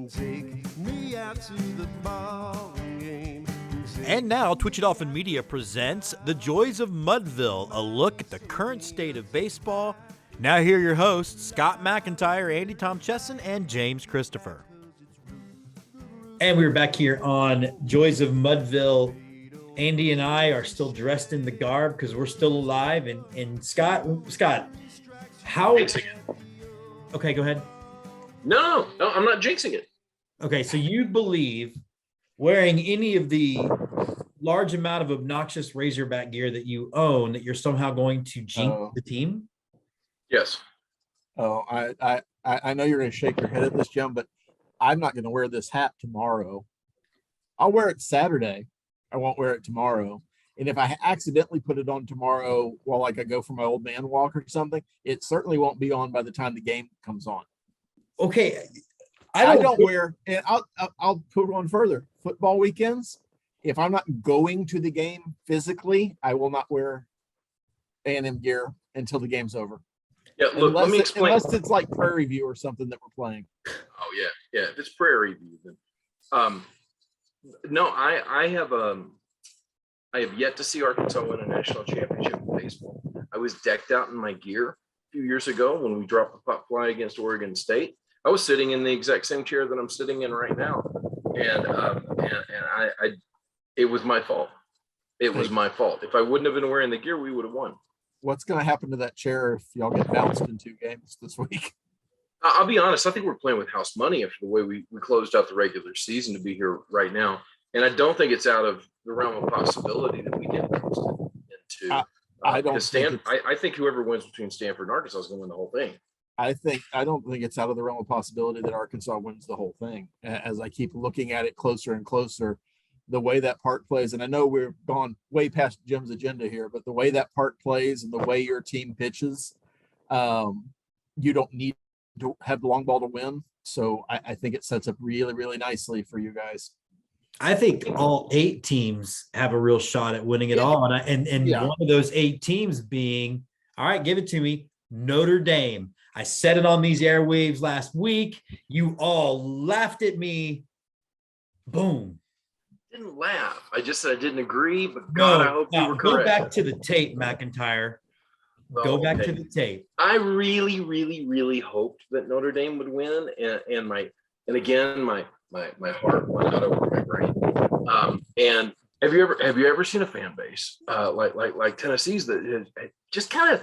Take me out to the ball game. And now, Twitch It Dolphin Media presents The Joys of Mudville, a look at the current state of baseball. Now here are your hosts, Scott McIntyre, Andy Tom Chesson, and James Christopher. And we're back here on Joys of Mudville. Andy and I are still dressed in the garb because we're still alive. And Scott, how? Okay, go ahead. No, I'm not jinxing it. Okay, so you believe wearing any of the large amount of obnoxious Razorback gear that you own that you're somehow going to jinx the team? Yes. Oh, I know you're going to shake your head at this, Jim, but I'm not going to wear this hat tomorrow. I'll wear it Saturday. I won't wear it tomorrow. And if I accidentally put it on tomorrow while I go for my old man walk or something, it certainly won't be on by the time the game comes on. Okay. I don't wear, and I'll put one further. Football weekends, if I'm not going to the game physically, I will not wear A&M gear until the game's over. Yeah, look, let me explain. Unless it's like Prairie View or something that we're playing. Oh yeah. If it's Prairie View, then no, I have yet to see Arkansas win a national championship in baseball. I was decked out in my gear a few years ago when we dropped the pop fly against Oregon State. I was sitting in the exact same chair that I'm sitting in right now, and I it was my fault. It was my fault. If I wouldn't have been wearing the gear, we would have won. What's going to happen to that chair if y'all get bounced in 2 games this week? I'll be honest. I think we're playing with house money after the way we closed out the regular season to be here right now, and I don't think it's out of the realm of possibility that we get bounced into. I don't. I think whoever wins between Stanford and Arkansas is going to win the whole thing. I don't think it's out of the realm of possibility that Arkansas wins the whole thing. As I keep looking at it closer and closer, the way that park plays, and I know we've gone way past Jim's agenda here, but the way that park plays and the way your team pitches, you don't need to have the long ball to win. So I think it sets up really, really nicely for you guys. I think all 8 teams have a real shot at winning it all. And one of those 8 teams being, all right, give it to me, Notre Dame. I said it on these airwaves last week. You all laughed at me. Boom. Didn't laugh. I just said I didn't agree, but God, I hope you were correct. Go back to the tape, McIntyre. Go back to the tape. I really, really, really hoped that Notre Dame would win, and again, my heart went out over my brain. And have you ever seen a fan base like Tennessee's that has just kind of,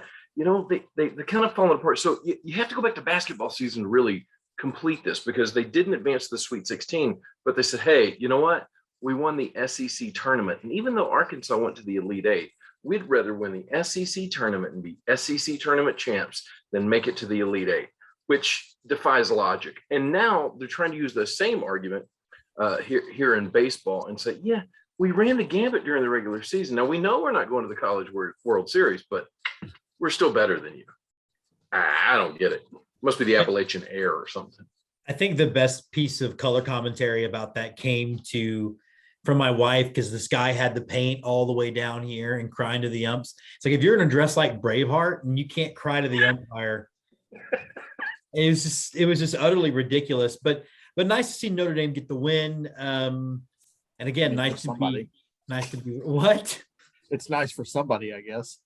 they kind of fallen apart. So you have to go back to basketball season to really complete this, because they didn't advance to the Sweet 16, but they said, hey, you know what? We won the SEC tournament. And even though Arkansas went to the Elite Eight, we'd rather win the SEC tournament and be SEC tournament champs than make it to the Elite Eight, which defies logic. And now they're trying to use the same argument here in baseball and say, yeah, we ran the gambit during the regular season. Now we know we're not going to the College World Series, but we're still better than you. I don't get it. Must be the Appalachian air or something. I think the best piece of color commentary about that came from my wife, because this guy had the paint all the way down here and crying to the umps. It's like, if you're going to dress like Braveheart and you can't cry to the umpire, it was just utterly ridiculous. But nice to see Notre Dame get the win. And again, nice to be what? It's nice for somebody, I guess.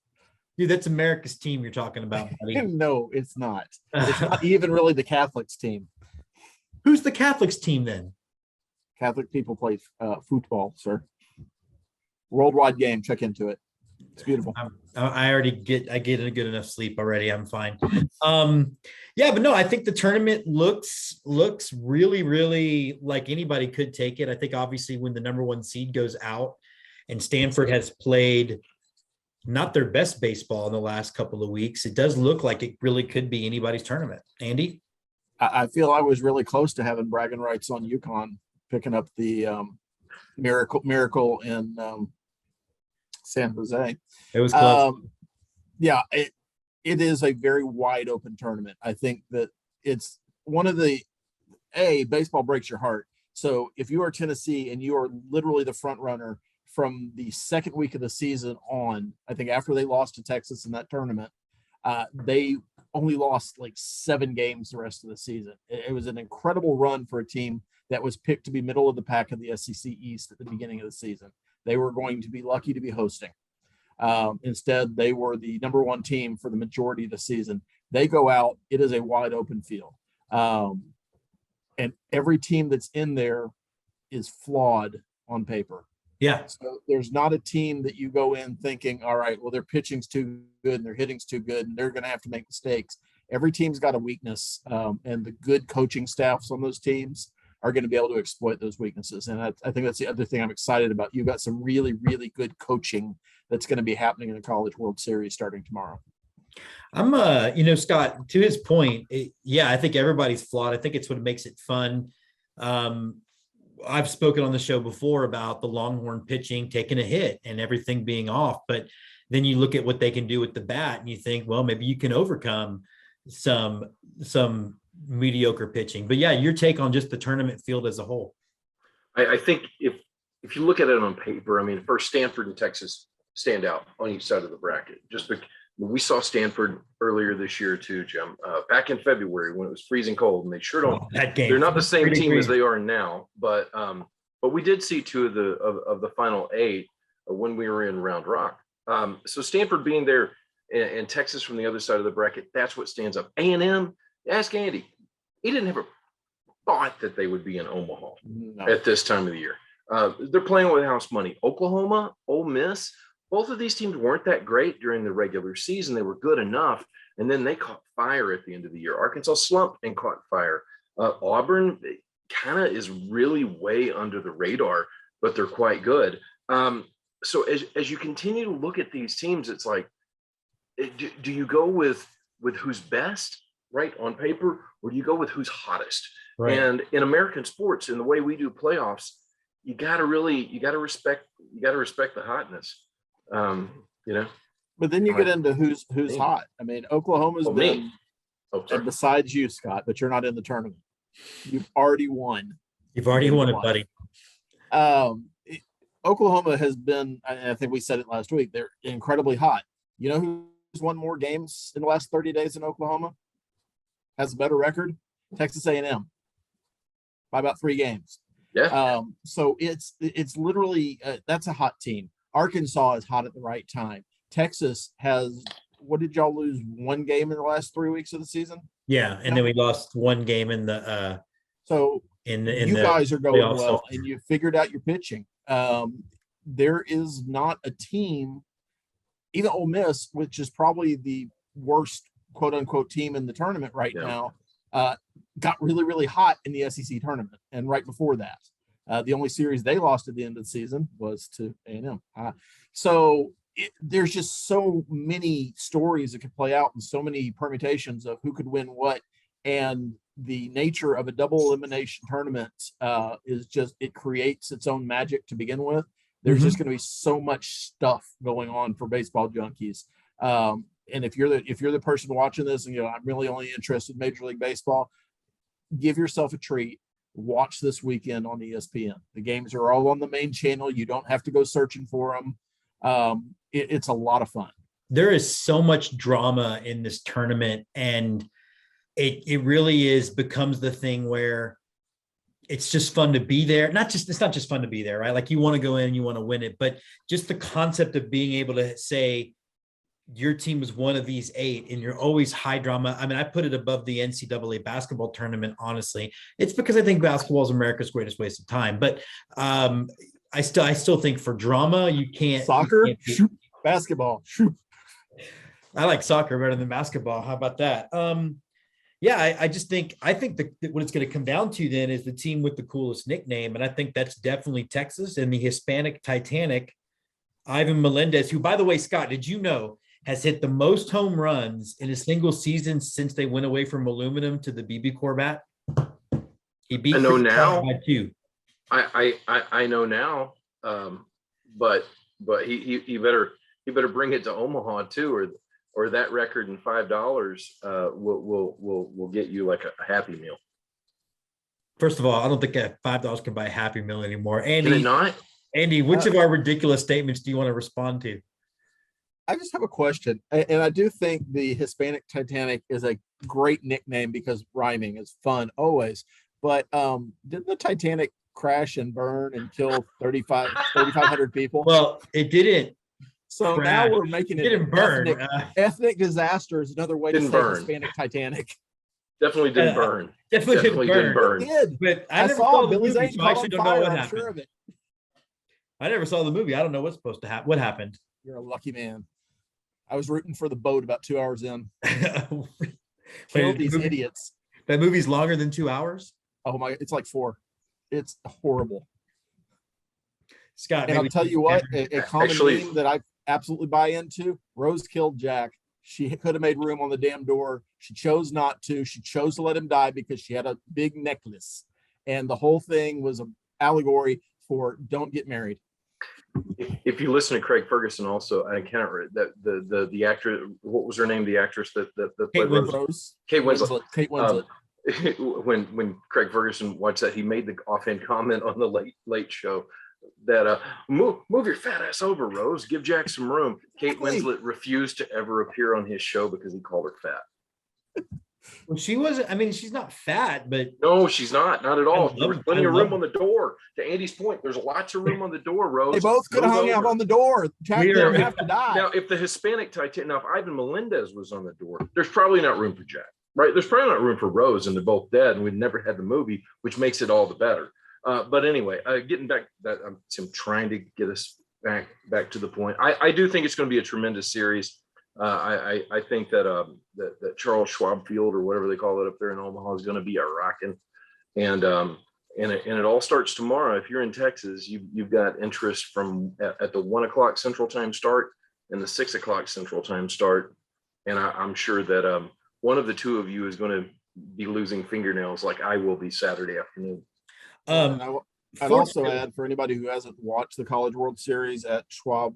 Dude, that's America's team you're talking about, buddy. No, it's not. It's not even really the Catholics team. Who's the Catholics team then? Catholic people play football, sir. Worldwide game. Check into it. It's beautiful. I get a good enough sleep already. I'm fine. But no, I think the tournament looks really, really like anybody could take it. I think obviously when the number 1 seed goes out and Stanford has played not their best baseball in the last couple of weeks, it does look like it really could be anybody's tournament. Andy? I feel I was really close to having bragging rights on UConn picking up the miracle in San Jose. It was close. It is a very wide open tournament. I think that it's one of the baseball breaks your heart. So if you are Tennessee and you are literally the front runner from the second week of the season on, I think after they lost to Texas in that tournament, They only lost like 7 games the rest of the season. It was an incredible run for a team that was picked to be middle of the pack in the SEC East at the beginning of the season. They were going to be lucky to be hosting. Instead, they were the number 1 team for the majority of the season. They go out, it is a wide open field. And every team that's in there is flawed on paper. Yeah. So there's not a team that you go in thinking, all right, well, their pitching's too good and their hitting's too good and they're going to have to make mistakes. Every team's got a weakness, and the good coaching staffs on those teams are going to be able to exploit those weaknesses. And I think that's the other thing I'm excited about. You've got some really, really good coaching that's going to be happening in the College World Series starting tomorrow. I'm, Scott, to his point, I think everybody's flawed. I think it's what makes it fun. I've spoken on the show before about the Longhorn pitching taking a hit and everything being off, but then you look at what they can do with the bat and you think, well, maybe you can overcome some mediocre pitching. But yeah, your take on just the tournament field as a whole. I think if you look at it on paper, I mean, first Stanford and Texas stand out on each side of the bracket. We saw Stanford earlier this year too, Jim, back in February when it was freezing cold, and they sure don't. That game, they're not the same team as they are now, but we did see 2 of the final 8 when we were in Round Rock. So Stanford being there and Texas from the other side of the bracket, that's what stands up. A&M, ask Andy, he didn't have a thought that they would be in Omaha at this time of the year. They're playing with house money. Oklahoma, Ole Miss. Both of these teams weren't that great during the regular season. They were good enough, and then they caught fire at the end of the year. Arkansas slumped and caught fire. Auburn kind of is really way under the radar, but they're quite good. So as you continue to look at these teams, it's like, do you go with who's best, right, on paper, or do you go with who's hottest? Right. And in American sports, in the way we do playoffs, you got to respect the hotness. But then you get into who's hot. I mean, Oklahoma's been, and besides you, Scott, but you're not in the tournament. You've already won. You've already won it, buddy. Oklahoma has been, I think we said it last week, they're incredibly hot. You know who's won more games in the last 30 days in Oklahoma? Has a better record? Texas A&M by about 3 games. Yeah. So it's literally that's a hot team. Arkansas is hot at the right time. Texas has, what did y'all lose? 1 game in the last 3 weeks of the season? Yeah, and then we lost 1 game in the you guys are going well, and you figured out your pitching. There is not a team, even Ole Miss, which is probably the worst quote unquote team in the tournament right now, got really, really hot in the SEC tournament. And right before that, the only series they lost at the end of the season was to A&M. There's just so many stories that could play out and so many permutations of who could win what. And the nature of a double elimination tournament is just, it creates its own magic to begin with. There's just going to be so much stuff going on for baseball junkies. And if you're the person watching this and I'm really only interested in Major League Baseball, give yourself a treat. Watch this weekend on ESPN. The games are all on the main channel. You don't have to go searching for them. It's a lot of fun. There is so much drama in this tournament, and it really becomes the thing where it's just fun to be there. It's not just fun to be there, right? Like, you want to go in and you want to win it, but just the concept of being able to say your team was one of these 8 and you're always high drama. I mean, I put it above the NCAA basketball tournament. Honestly, it's because I think basketball is America's greatest waste of time, but I still think for drama, you can't. Soccer, basketball. I like soccer better than basketball. How about that? I think that what it's going to come down to then is the team with the coolest nickname. And I think that's definitely Texas, and the Hispanic Titanic, Ivan Melendez, who, by the way, Scott, did you know, has hit the most home runs in a single season since they went away from aluminum to the BB Corbat? He beat. I know now. I know now. But he better bring it to Omaha too, or that record in $5 will get you like a Happy Meal. First of all, I don't think $5 can buy a Happy Meal anymore. Andy, can it not? Andy, which of our ridiculous statements do you want to respond to? I just have a question, and I do think the Hispanic Titanic is a great nickname because rhyming is fun always. But didn't the Titanic crash and burn and kill 3,500 people? Well, it didn't. So crash. now we're making It it didn't burn. ethnic disaster is another way to Didn't say burn. Hispanic Titanic. Definitely didn't burn. Definitely didn't burn. It did. But I I never saw saw the Billy movie, Zane so I caught actually on don't know fire. what I'm happened. sure of it. I never saw the movie. I don't know what's supposed to happen. What happened? You're a lucky man. I was rooting for the boat about 2 hours in. Kill Wait, these idiots. That movie's longer than 2 hours? Oh my, it's like 4. It's horrible. Scott, And I'll maybe tell you what, a common Actually- meme that I absolutely buy into, Rose killed Jack. She could have made room on the damn door. She chose not to. She chose to let him die because she had a big necklace. And the whole thing was an allegory for don't get married. If you listen to Craig Ferguson, also, I can't remember that the actor, what was her name? The actress that Kate played Rose? Rose. Kate Winslet. Kate Winslet. When Craig Ferguson watched that, he made the offhand comment on the late show that move your fat ass over, Rose. Give Jack some room. Kate Winslet refused to ever appear on his show because he called her fat. Well, she wasn't. I mean, she's not fat, but No, she's not at all. There was plenty of room love- on the door. To Andy's point, there's lots of room on the door, Rose. They both could have Move hung out over. on the door. Jack We are- didn't have to die. Now, if the Hispanic Titan, now if Ivan Melendez was on the door, there's probably not room for Jack, right? There's probably not room for Rose, and they're both dead, and we've never had the movie, which makes it all the better. But anyway, getting back that I'm trying to get us back to the point. I do think it's going to be a tremendous series. I think that that Charles Schwab Field or whatever they call it up there in Omaha is going to be a rocking, and it all starts tomorrow. If you're in Texas, you've got interest from at the 1 o'clock Central Time start and the 6 o'clock Central Time start, and I'm sure that one of the two of you is going to be losing fingernails like I will be Saturday afternoon. And I'd also add for anybody who hasn't watched the College World Series at Schwab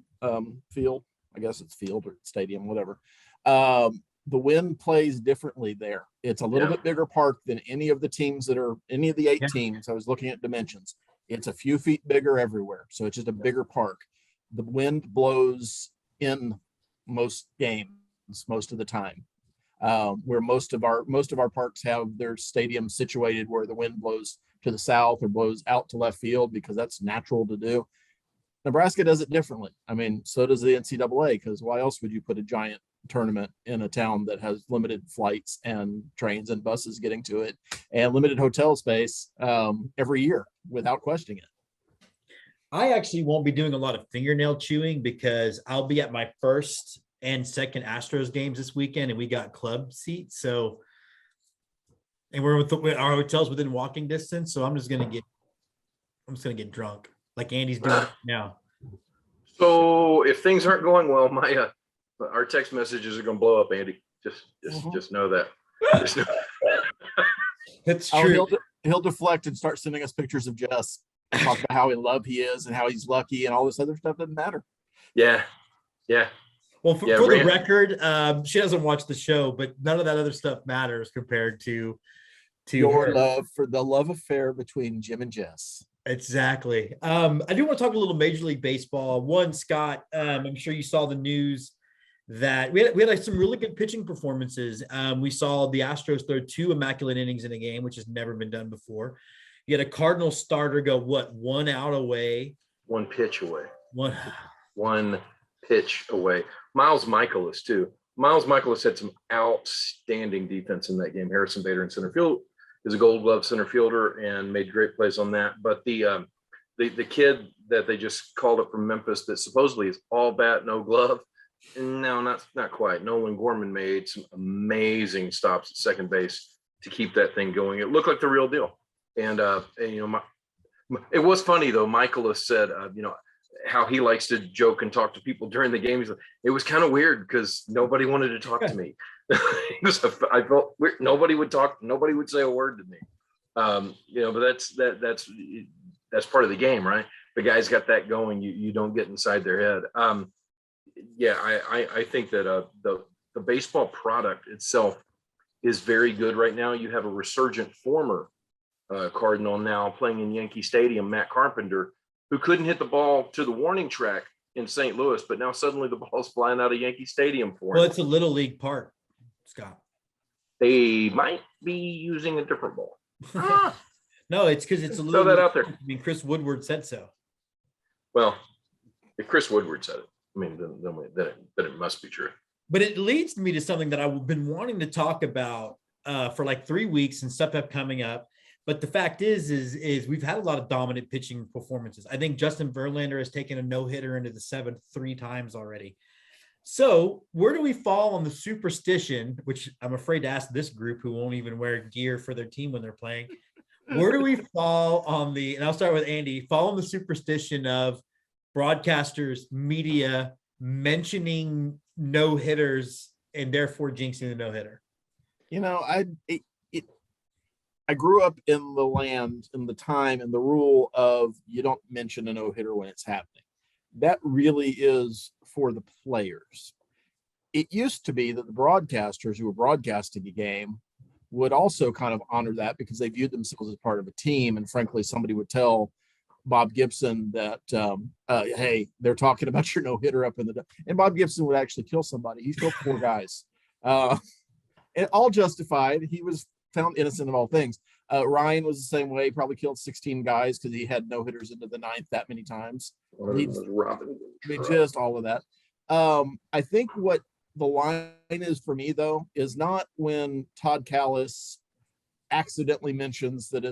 Field, I guess it's field or stadium, whatever. The wind plays differently there. It's a little bit bigger park than any of the teams any of the 8 teams. I was looking at dimensions. It's a few feet bigger everywhere. So it's just a bigger park. The wind blows in most games, most of the time. Where most of our parks have their stadium situated where the wind blows to the south or blows out to left field because that's natural to do. Nebraska does it differently. I mean, so does the NCAA, because why else would you put a giant tournament in a town that has limited flights and trains and buses getting to it and limited hotel space every year without questioning it? I actually won't be doing a lot of fingernail chewing because I'll be at my first and second Astros games this weekend, and we got club seats. So, and we're with our hotels within walking distance. So I'm just gonna get drunk like Andy's doing now. So if things aren't going well, our text messages are going to blow up, Andy. Just know that. Just know- That's Oh, true. he'll deflect and start sending us pictures of Jess. Talk about how in love he is and how he's lucky and all this other stuff doesn't matter. Yeah. Well, for the record, she doesn't watch the show, but none of that other stuff matters compared to Your her. love for the love affair between Jim and Jess. Exactly. I do want to talk a little Major League Baseball. One, Scott, I'm sure you saw the news that we had like some really good pitching performances. We saw the Astros throw 2 immaculate innings in a game, which has never been done before. You had a Cardinal starter go 1 out away, 1 pitch away. one. 1 pitch away. Miles Michaelis too. Miles Michaelis had some outstanding defense in that game. Harrison Bader in center field is a Gold Glove center not and made great plays on that. But the kid that they just called up from Memphis that supposedly is all bat, no glove. No, not quite. Nolan Gorman made some amazing stops at second base to keep that thing going. It looked like the real deal. And it was funny though. Michaelis said, how he likes to joke and talk to people during the game. He's like, it was kind of weird because nobody wanted to talk to me. I felt weird. Nobody would talk. Nobody would say a word to me. But that's part of the game, right? The guy's got that going. You don't get inside their head. I think that the baseball product itself is very good right now. You have a resurgent former Cardinal now playing in Yankee Stadium, Matt Carpenter, who couldn't hit the ball to the warning track in St. Louis, but now suddenly the ball's flying out of Yankee Stadium for Well, him. it's a little league park, Scott. They might be using a different ball. No, it's because it's a Throw little that league out there. park. I mean, Chris Woodward said so. Well, if Chris Woodward said it, I mean, then it must be true. But it leads me to something that I've been wanting to talk about for like 3 weeks and stuff up coming up. But the fact is we've had a lot of dominant pitching performances. I think Justin Verlander has taken a no-hitter into the 7th 3 times already. So where do we fall on the superstition, which I'm afraid to ask this group who won't even wear gear for their team when they're playing? Where do we fall on the, and I'll start with Andy, fall on the superstition of broadcasters, media mentioning no-hitters and therefore jinxing the no-hitter? I grew up in the land, in the time, and the rule of you don't mention a no-hitter when it's happening. That really is for the players. It used to be that the broadcasters who were broadcasting a game would also kind of honor that because they viewed themselves as part of a team. And frankly, somebody would tell Bob Gibson that, hey, they're talking about your no-hitter up in the, and Bob Gibson would actually kill somebody. He killed 4 guys. And all justified. He was found innocent of all things. Ryan was the same way. He probably killed 16 guys because he had no-hitters into the 9th that many times. Just all of that. I think what the line is for me, though, is not when Todd Callis accidentally mentions that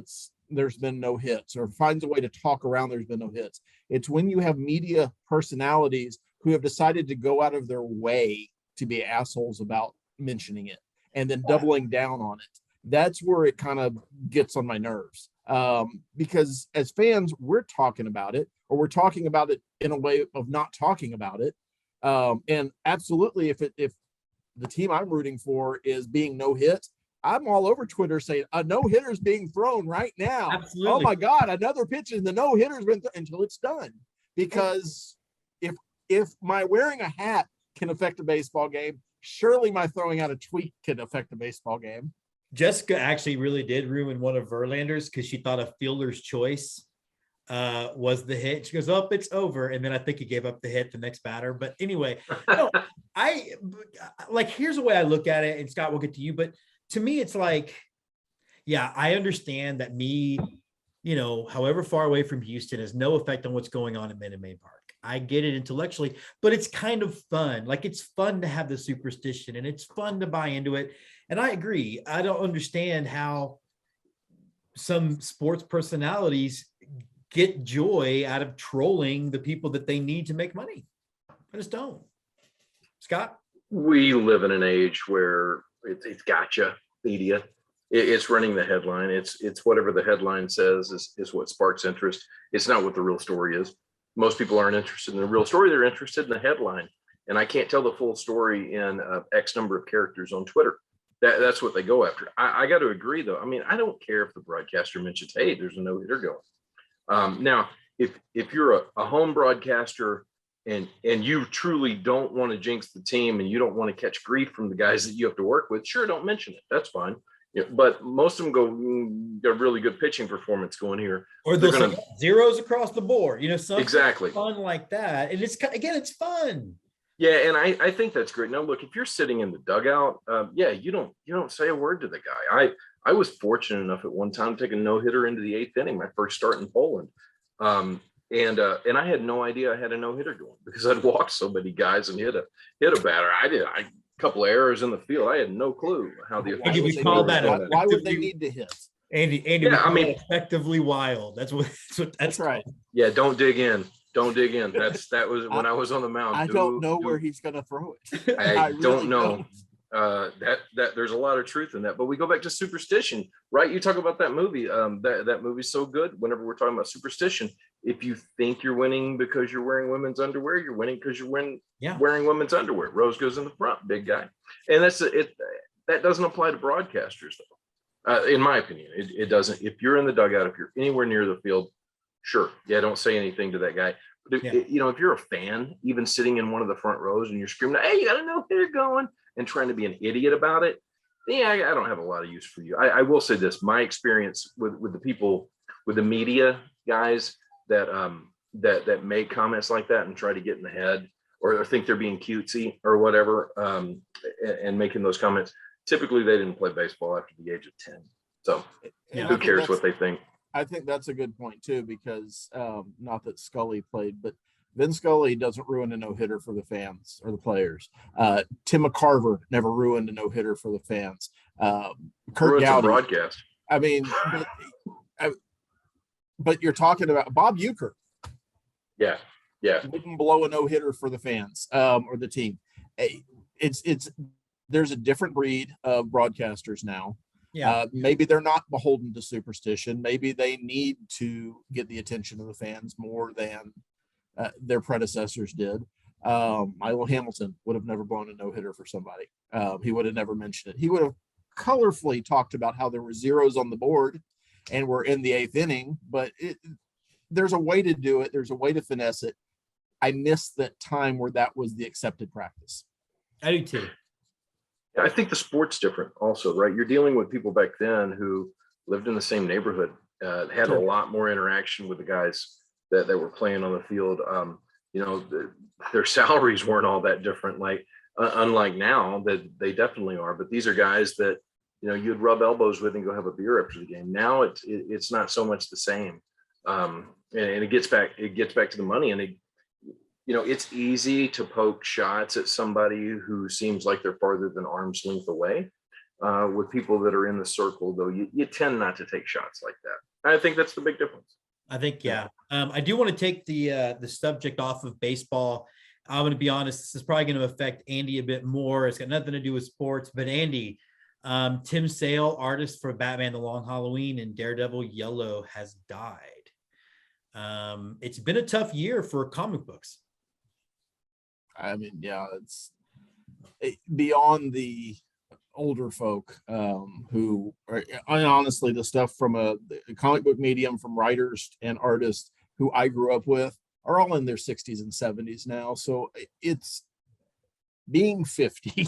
there's been no hits or finds a way to talk around there's been no hits. It's when you have media personalities who have decided to go out of their way to be assholes about mentioning it and then doubling down on it. That's where it kind of gets on my nerves. Because as fans, we're talking about it, or we're talking about it in a way of not talking about it. And absolutely, if the team I'm rooting for is being no hit, I'm all over Twitter saying a no hitter is being thrown right now. Absolutely. Oh my God, another pitch and the no hitter's been until it's done. Because if my wearing a hat can affect a baseball game, surely my throwing out a tweet can affect a baseball game. Jessica actually really did ruin one of Verlander's because she thought a fielder's choice was the hit. She goes, "Oh, it's over," and then I think he gave up the hit the next batter. But anyway, no, I like, here's the way I look at it, and Scott, we'll get to you. But to me, it's like, yeah, I understand that me, however far away from Houston has no effect on what's going on at Minute Maid Park. I get it intellectually, but it's kind of fun. Like, it's fun to have the superstition and it's fun to buy into it. And I agree. I don't understand how some sports personalities get joy out of trolling the people that they need to make money. I just don't. Scott? We live in an age where it's gotcha media. It's running the headline. It's whatever the headline says is what sparks interest. It's not what the real story is. Most people aren't interested in the real story. They're interested in the headline. And I can't tell the full story in X number of characters on Twitter. That's what they go after. I got to agree, though. I mean, I don't care if the broadcaster mentions, hey, there's a no-hitter going. Now, if you're a home broadcaster and you truly don't want to jinx the team and you don't want to catch grief from the guys that you have to work with, sure, don't mention it. That's fine. Yeah, but most of them got a really good pitching performance going here. Or they'll say zeros across the board, something exactly fun like that. And it's fun. Yeah, and I think that's great. Now, look, if you're sitting in the dugout, you don't say a word to the guy. I was fortunate enough at one time to take a no-hitter into the 8th inning, my first start in Poland. And I had no idea I had a no-hitter going because I'd walked so many guys and hit a batter. A couple of errors in the field. I had no clue how the Why would they need to hit? Andy, effectively wild. That's right. Yeah, don't dig in. Don't dig in. That was when I was on the mound. I don't know where he's going to throw it. I don't know. That there's a lot of truth in that. But we go back to superstition, right? You talk about that movie. That movie's so good. Whenever we're talking about superstition, if you think you're winning because you're wearing women's underwear, you're winning because you're wearing women's underwear. Rose goes in the front, big guy, and that's it. That doesn't apply to broadcasters, though. In my opinion, it doesn't. If you're in the dugout, if you're anywhere near the field, sure, don't say anything to that guy. But if you're a fan, even sitting in one of the front rows and you're screaming, "Hey, you got to know they're going," and trying to be an idiot about it, I don't have a lot of use for you. I will say this: my experience with the people, with the media guys that that make comments like that and try to get in the head or think they're being cutesy or whatever, and making those comments. Typically, they didn't play baseball after the age of 10. So who cares what they think? I think that's a good point too, because not that Scully played, but Vin Scully doesn't ruin a no-hitter for the fans or the players. Tim McCarver never ruined a no-hitter for the fans. Kurt Gowdy, broadcast. I mean, but you're talking about Bob Uecker. Yeah. Wouldn't blow a no-hitter for the fans or the team. It's there's a different breed of broadcasters now. Yeah. Maybe they're not beholden to superstition. Maybe they need to get the attention of the fans more than their predecessors did. Milo Hamilton would have never blown a no-hitter for somebody. He would have never mentioned it. He would have colorfully talked about how there were zeros on the board and we're in the 8th inning, but there's a way to do it. There's a way to finesse it. I miss that time where that was the accepted practice. I do too. I think the sport's different also, right? You're dealing with people back then who lived in the same neighborhood, had a lot more interaction with the guys that were playing on the field. Their salaries weren't all that different, like unlike now that they definitely are. But these are guys that, you'd rub elbows with and go have a beer after the game. Now it's not so much the same. And it gets back to the money, and it's easy to poke shots at somebody who seems like they're farther than arm's length away. With people that are in the circle, though, you tend not to take shots like that. I think that's the big difference. I think, yeah. I do want to take the subject off of baseball. I'm going to be honest, this is probably going to affect Andy a bit more. It's got nothing to do with sports, but Andy, Tim Sale, artist for Batman The Long Halloween and Daredevil Yellow, has died. It's been a tough year for comic books. I mean, yeah, it's beyond the older folk who are, honestly, the stuff from a comic book medium, from writers and artists who I grew up with are all in their 60s and 70s now. So it's being 50.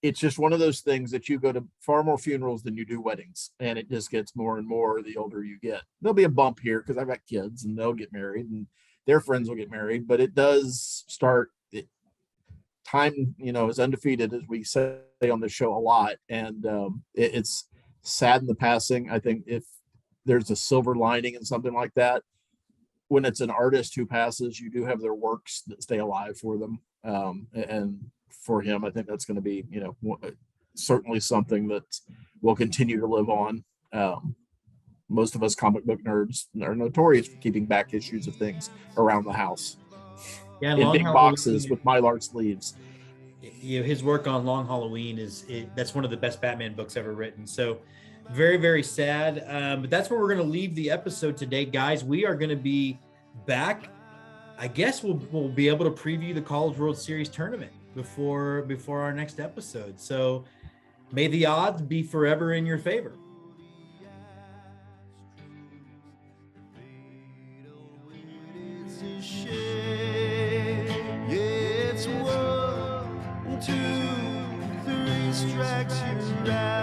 It's just one of those things that you go to far more funerals than you do weddings. And it just gets more and more the older you get. There'll be a bump here because I've got kids and they'll get married and their friends will get married. But it does start, time, is undefeated, as we say on the show a lot. And it's sad in the passing. I think if there's a silver lining in something like that, when it's an artist who passes, you do have their works that stay alive for them. And for him, I think that's going to be, certainly something that will continue to live on. Most of us comic book nerds are notorious for keeping back issues of things around the house. Yeah, in big boxes with Mylar sleeves. His work on Long Halloween that's one of the best Batman books ever written. So very, very sad. But that's where we're going to leave the episode today, guys. We are going to be back. I guess we'll be able to preview the College World Series tournament before our next episode. So may the odds be forever in your favor. It's 1, 2, 3 strikes you right.